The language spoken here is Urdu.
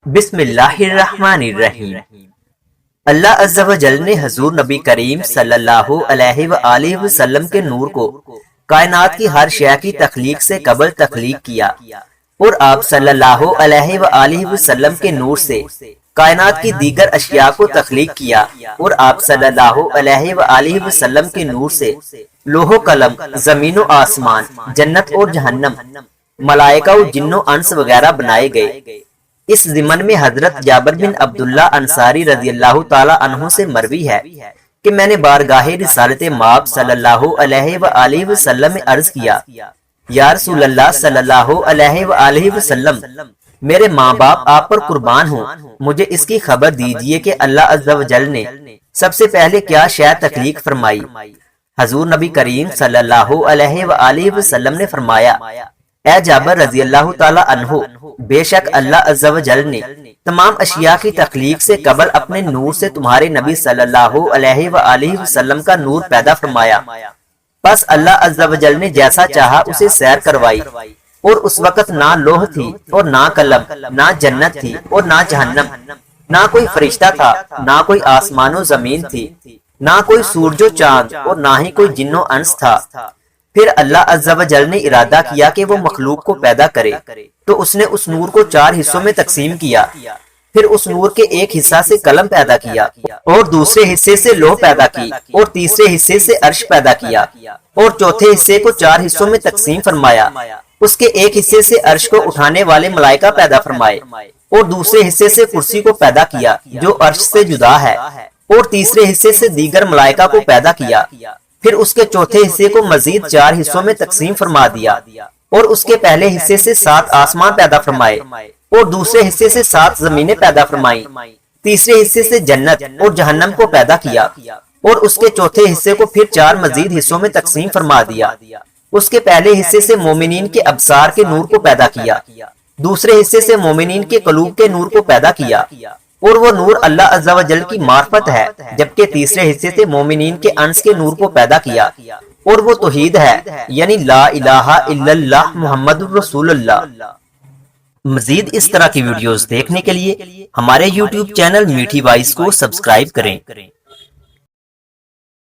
بسم اللہ الرحمن الرحیم۔ اللہ عز و جل نے حضور نبی کریم صلی اللہ علیہ وآلہ وسلم کے نور کو کائنات کی ہر شے کی تخلیق سے قبل تخلیق کیا، اور آپ صلی اللہ علیہ وآلہ وسلم کے نور سے کائنات کی دیگر اشیاء کو تخلیق کیا، اور آپ صلی اللہ علیہ وآلہ وسلم کے نور سے لوح و قلم، زمین و آسمان، جنت اور جہنم، ملائکہ و جن و انس وغیرہ بنائے گئے۔ اس ضمن میں حضرت جابر بن عبداللہ انصاری رضی اللہ تعالی عنہ سے مروی ہے کہ میں نے بارگاہ رسالت مآب صلی اللہ علیہ وآلہ وسلم میں عرض کیا، یا رسول اللہ صلی اللہ علیہ وآلہ وسلم، میرے ماں باپ آپ پر قربان ہوں، مجھے اس کی خبر دیجئے کہ اللہ عز و جل نے سب سے پہلے کیا شے تخلیق فرمائی؟ حضور نبی کریم صلی اللہ علیہ وآلہ وسلم نے فرمایا، اے جابر رضی اللہ تعالی عنہ، بے شک اللہ عز و جل نے تمام اشیاء کی تخلیق سے قبل اپنے نور سے تمہارے نبی صلی اللہ علیہ وآلہ وسلم کا نور پیدا فرمایا، پس اللہ عز و جل نے جیسا چاہا اسے سیر کروائی، اور اس وقت نہ لوح تھی اور نہ قلم، نہ جنت تھی اور نہ جہنم، نہ کوئی فرشتہ تھا، نہ کوئی آسمان و زمین تھی، نہ کوئی سورج و چاند، اور نہ ہی کوئی جن و انس تھا۔ پھر اللہ عز و جل نے ارادہ کیا کہ وہ مخلوق کو پیدا کرے، تو اس نے اس نور کو 4 حصوں میں تقسیم کیا۔ پھر اس نور کے ایک حصہ سے قلم پیدا کیا، اور دوسرے حصے سے لوح پیدا کی، اور تیسرے حصے سے عرش پیدا کیا، اور چوتھے حصے کو 4 حصوں میں تقسیم فرمایا۔ اس کے ایک حصے سے عرش کو اٹھانے والے ملائکہ پیدا فرمائے، اور دوسرے حصے سے کرسی کو پیدا کیا جو عرش سے جدا ہے، اور تیسرے حصے سے دیگر ملائکہ کو پیدا کیا۔ پھر اس کے چوتھے حصے کو مزید 4 حصوں میں تقسیم فرما دیا، اور اس کے پہلے حصے سے 7 آسمان پیدا فرمائے، اور دوسرے حصے سے 7 زمینیں پیدا فرمائیں، تیسرے حصے سے جنت اور جہنم کو پیدا کیا، اور اس کے چوتھے حصے کو پھر 4 مزید حصوں میں تقسیم فرما دیا۔ اس کے پہلے حصے سے مومنین کے ابصار کے نور کو پیدا کیا، دوسرے حصے سے مومنین کے قلوب کے نور کو پیدا کیا، اور وہ نور اللہ عز و جل کی معرفت ہے، جبکہ تیسرے حصے سے مومنین کے انس کے نور کو پیدا کیا، اور وہ توحید ہے، یعنی لا الہ الا اللہ محمد رسول اللہ۔ مزید اس طرح کی ویڈیوز دیکھنے کے لیے ہمارے YouTube چینل میٹھی وائس کو سبسکرائب کریں۔